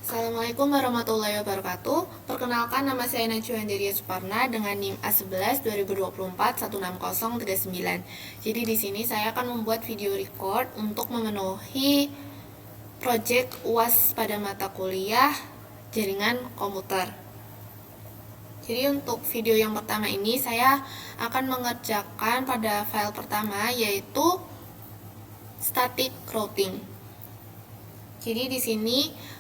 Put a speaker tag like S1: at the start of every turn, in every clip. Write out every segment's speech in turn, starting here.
S1: Assalamualaikum warahmatullahi wabarakatuh. Perkenalkan, nama saya Najwa Andaria Suparna dengan NIM A11 2024 16039. Jadi di sini saya akan membuat video record untuk memenuhi proyek UAS pada mata kuliah jaringan komputer. Jadi untuk video yang pertama ini saya akan mengerjakan pada file pertama, yaitu static routing. Jadi di sini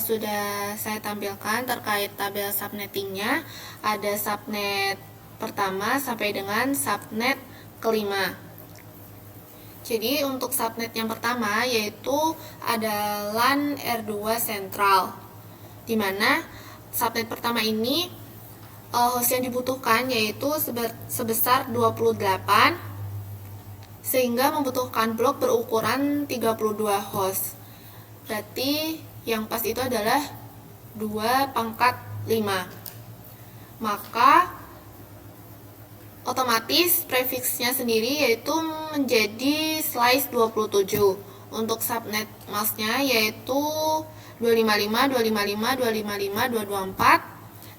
S1: sudah saya tampilkan terkait tabel subnettingnya. Ada subnet pertama sampai dengan subnet kelima. Jadi untuk subnet yang pertama yaitu ada LAN R2 sentral, dimana subnet pertama ini host yang dibutuhkan yaitu sebesar 28, sehingga membutuhkan blok berukuran 32 host. Berarti yang pas itu adalah 2/5. Maka otomatis prefiksnya sendiri yaitu menjadi slice 27. Untuk subnet masknya yaitu 255, 255, 255, 224.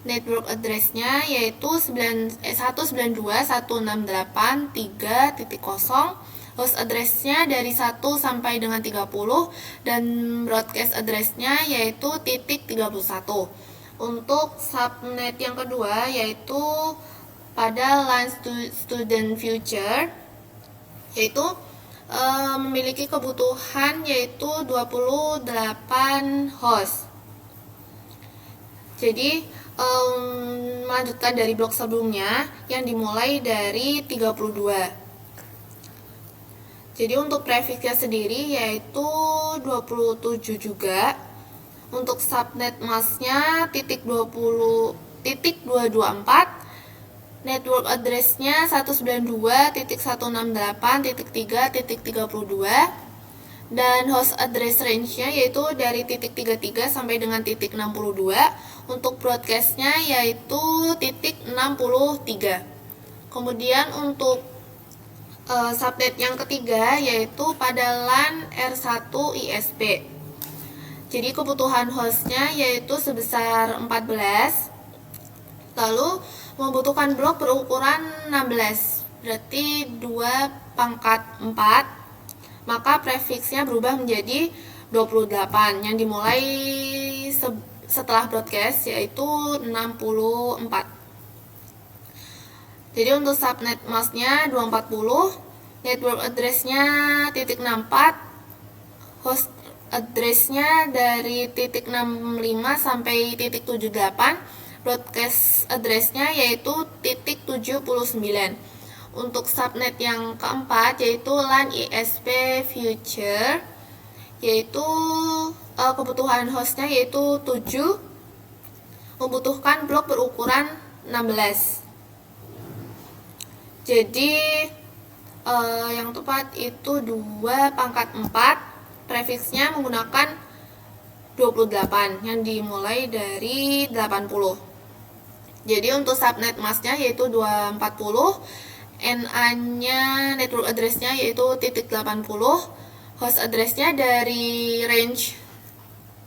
S1: Network address-nya yaitu 192.168.3.0. Host address-nya dari 1 sampai dengan 30, dan broadcast address-nya yaitu .31. Untuk subnet yang kedua yaitu pada LAN student future, yaitu memiliki kebutuhan yaitu 28 host. Jadi melanjutkan dari blok sebelumnya yang dimulai dari 32. Jadi untuk prefiksnya sendiri yaitu 27 juga. Untuk subnet masknya .224. Network address-nya 192.168.3.32. Dan host address range-nya yaitu dari .33 sampai dengan .62. Untuk broadcast-nya yaitu .63. Kemudian untuk subnet yang ketiga yaitu pada LAN R1 ISP. Jadi kebutuhan hostnya yaitu sebesar 14, lalu membutuhkan blok berukuran 16, berarti 2/4. Maka prefiksnya berubah menjadi 28 yang dimulai setelah broadcast yaitu 64. Jadi untuk subnet masknya 240, network address-nya .64, host address-nya dari .65 sampai .78, broadcast address-nya yaitu .79. Untuk subnet yang keempat yaitu LAN ISP future, yaitu kebutuhan hostnya yaitu 7, membutuhkan blok berukuran 16. Jadi yang tepat itu 2/4. Prefiksnya menggunakan 28 yang dimulai dari 80. Jadi untuk subnet masknya yaitu 240, NA-nya network address-nya yaitu .80, host address-nya dari range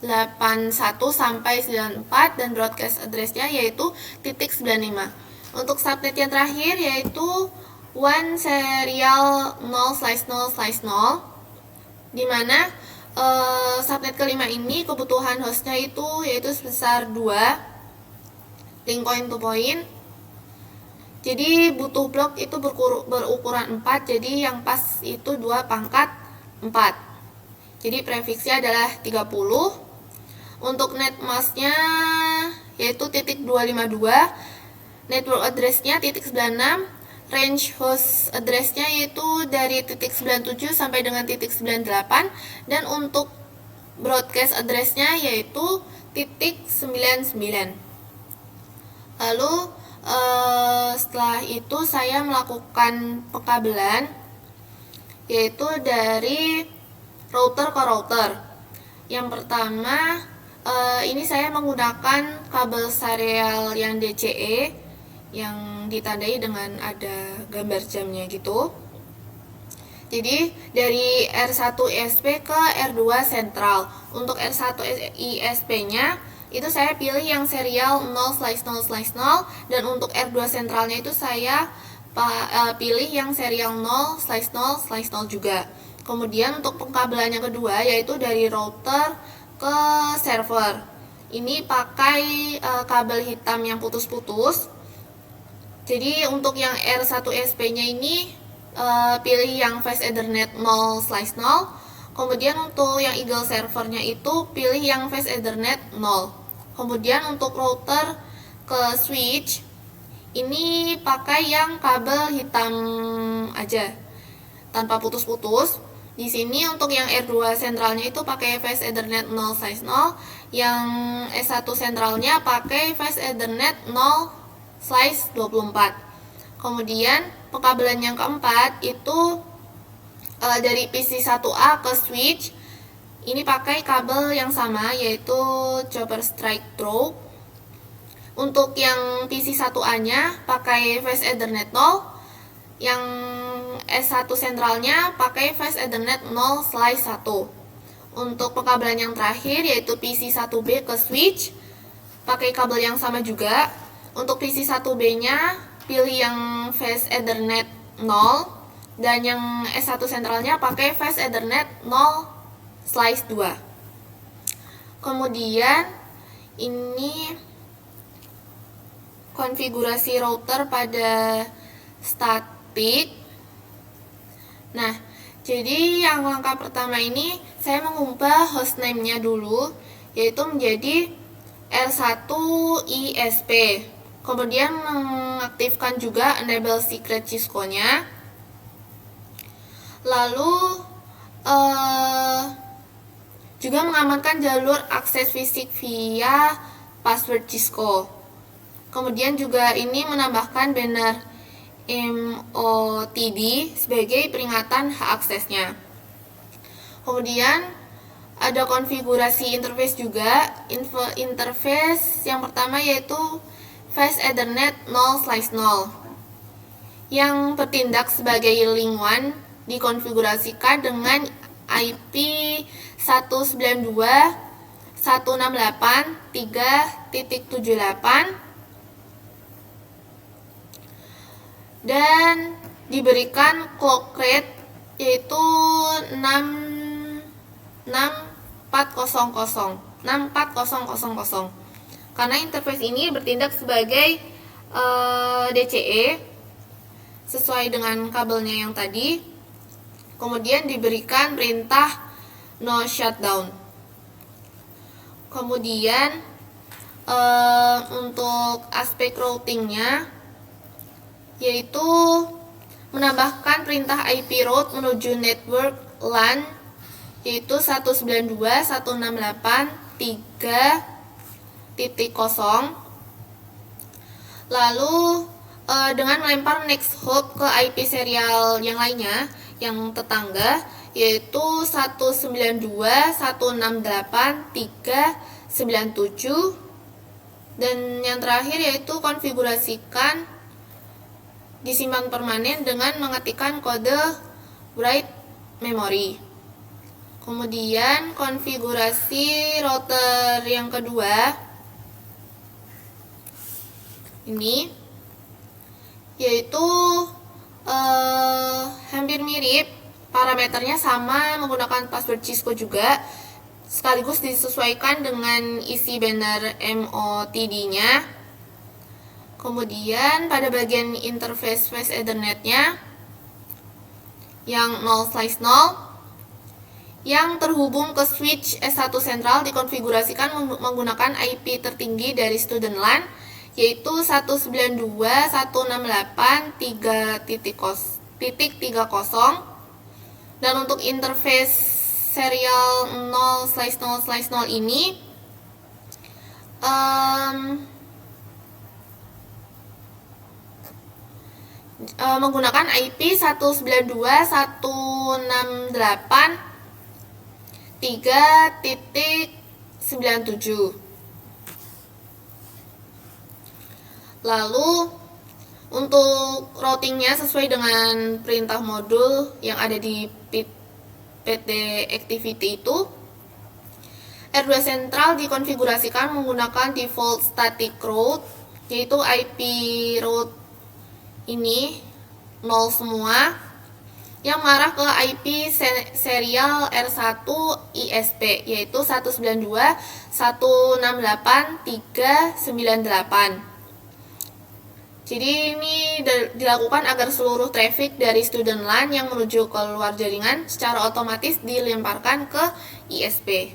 S1: 81 sampai 94, dan broadcast address-nya yaitu .95. Untuk subnet yang terakhir yaitu one serial 0/0/0, dimana subnet kelima ini kebutuhan hostnya yaitu sebesar 2 link point to point. Jadi butuh blok itu berukuran 4, jadi yang pas itu 2/4. Jadi prefiksnya adalah 30. Untuk net masknya yaitu .252, network address-nya .96, range host address-nya yaitu dari .97 sampai dengan .98, dan untuk broadcast address-nya yaitu .99. Lalu setelah itu saya melakukan pekabelan yaitu dari router ke router. Yang pertama ini saya menggunakan kabel serial yang DCE yang ditandai dengan ada gambar jamnya gitu. Jadi dari R1 ISP ke R2 sentral. Untuk R1 ISP-nya itu saya pilih yang serial 0/0/0, dan untuk R2 sentralnya itu saya pilih yang serial 0/0/0 juga. Kemudian untuk pengkabelannya kedua yaitu dari router ke server. Ini pakai kabel hitam yang putus-putus. Jadi untuk yang R1 ISP-nya ini pilih yang Fast Ethernet 0/0. Kemudian untuk yang Eagle servernya itu pilih yang Fast Ethernet 0. Kemudian untuk router ke switch ini pakai yang kabel hitam aja tanpa putus-putus. Di sini untuk yang R2 sentralnya itu pakai Fast Ethernet 0/0, yang S1 sentralnya pakai Fast Ethernet 0/24. Kemudian pengkabelan yang keempat itu dari PC1A ke switch ini pakai kabel yang sama yaitu Chopper Strike Through. Untuk yang PC1A-nya pakai Fast Ethernet 0, yang S1 sentralnya pakai Fast Ethernet 0/1. Untuk pengkabelan yang terakhir yaitu PC1B ke switch pakai kabel yang sama juga. Untuk PC1B-nya pilih yang Fast Ethernet 0, dan yang S1 sentralnya pakai Fast Ethernet 0/2. Kemudian ini konfigurasi router pada statik. Nah, jadi yang langkah pertama ini saya mengubah hostname-nya dulu, yaitu menjadi R1 ISP. Kemudian mengaktifkan juga enable secret Cisco-nya. Lalu juga mengamankan jalur akses fisik via password Cisco. Kemudian juga ini menambahkan banner MOTD sebagai peringatan hak aksesnya. Kemudian ada konfigurasi interface juga. Interface yang pertama yaitu Fast Ethernet 0/0 yang bertindak sebagai link 1 dikonfigurasikan dengan IP 192.168.3.78 dan diberikan clock rate yaitu 64000. Karena interface ini bertindak sebagai DCE sesuai dengan kabelnya yang tadi. Kemudian diberikan perintah no shutdown. Kemudian untuk aspek routingnya yaitu menambahkan perintah IP route menuju network LAN yaitu 192.168.3.0. Lalu dengan melempar next hop ke IP serial yang lainnya yang tetangga yaitu 192.168.3.97, dan yang terakhir yaitu konfigurasikan disimpan permanen dengan mengetikkan kode write memory. Kemudian konfigurasi router yang kedua ini yaitu hampir mirip, parameternya sama, menggunakan password Cisco juga, sekaligus disesuaikan dengan isi banner MOTD-nya. Kemudian pada bagian interface Fast Ethernet-nya yang 0/0 yang terhubung ke switch S1 sentral dikonfigurasikan menggunakan IP tertinggi dari student LAN yaitu 192.168.3.30, dan untuk interface serial 0/0/0 ini menggunakan IP 192.168.3.97. Lalu Untuk routingnya sesuai dengan perintah modul yang ada di PT Activity itu, R2 Central dikonfigurasikan menggunakan default static route, yaitu IP route ini 0 semua, yang mengarah ke IP serial R1 ISP, yaitu 192.168.398. Jadi ini dilakukan agar seluruh traffic dari student LAN yang menuju ke luar jaringan secara otomatis dilemparkan ke ISP.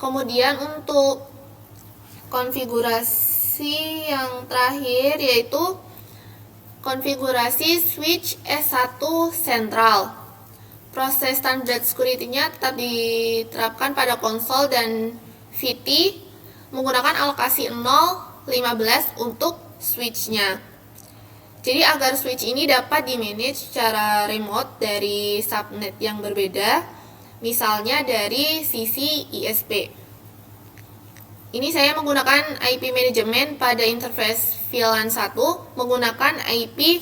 S1: Kemudian untuk konfigurasi yang terakhir yaitu konfigurasi switch S1 sentral. Proses standar security-nya tetap diterapkan pada konsol dan VT menggunakan alokasi 0, 15 untuk switch-nya. Jadi agar switch ini dapat di-manage secara remote dari subnet yang berbeda, misalnya dari sisi ISP. Ini saya menggunakan IP manajemen pada interface VLAN 1 menggunakan IP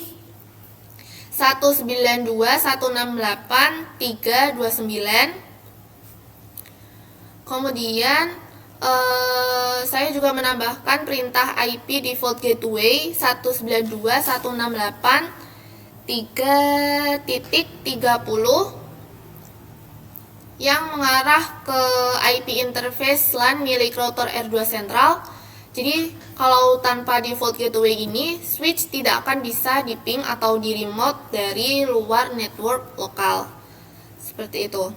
S1: 192.168.329. Kemudian saya juga menambahkan perintah IP default gateway 192.168.3.30 yang mengarah ke IP interface LAN milik router R2 Central. Jadi kalau tanpa default gateway ini, switch tidak akan bisa di-ping atau di-remote dari luar network lokal. Seperti itu.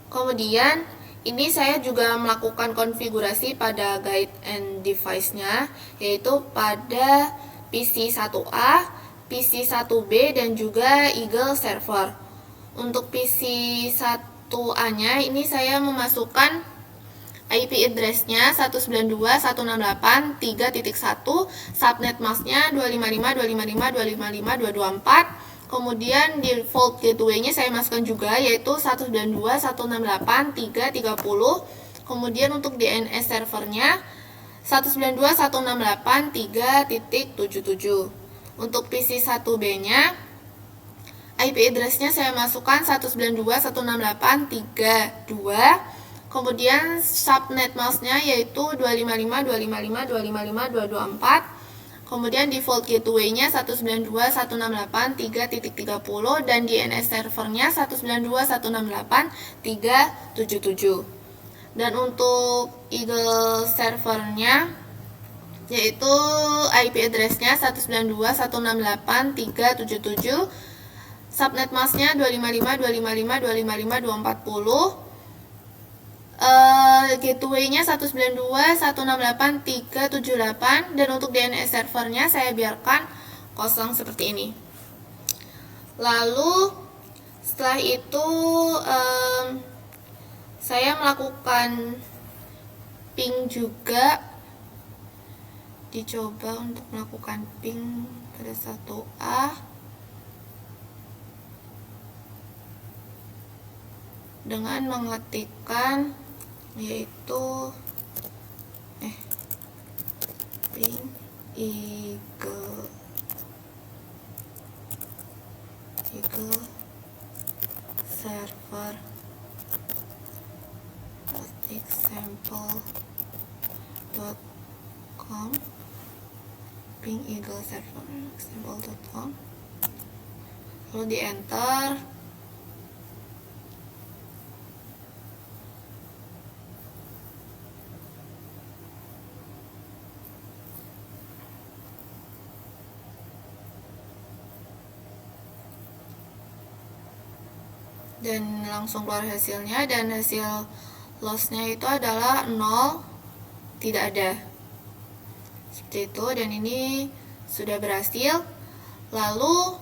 S1: Kemudian ini saya juga melakukan konfigurasi pada guide and device-nya, yaitu pada PC 1A, PC 1B, dan juga Eagle Server. Untuk PC 1A-nya ini saya memasukkan IP address-nya 192.168.3.1, subnet mask-nya 255.255.255.224. Kemudian default gateway-nya saya masukkan juga yaitu 192.168.3.30. Kemudian untuk DNS servernya 192.168.3.77. Untuk PC 1B-nya IP address-nya saya masukkan 192.168.3.2. Kemudian subnet mask-nya yaitu 255.255.255.224. Kemudian default gateway-nya 192.168.3.30 dan DNS servernya 192.168.3.77. Dan untuk Eagle servernya yaitu IP address-nya 192.168.3.77, subnet mask-nya 255.255.255.240. Gateway-nya 192.168.378 dan untuk DNS servernya saya biarkan kosong seperti ini. Lalu setelah itu saya melakukan ping juga, dicoba untuk melakukan ping pada 1A dengan mengetikkan yaitu ping Eagle server example.com, ping Eagle server example.com, lalu di enter. Dan langsung keluar hasilnya, dan hasil lossnya itu adalah 0, tidak ada. Seperti itu, dan ini sudah berhasil. Lalu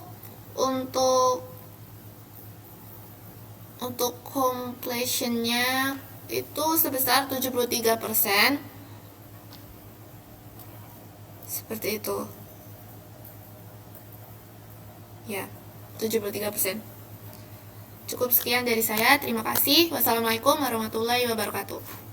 S1: untuk completion-nya itu sebesar 73%. Seperti itu. Ya, 73%. Cukup sekian dari saya. Terima kasih. Wassalamualaikum warahmatullahi wabarakatuh.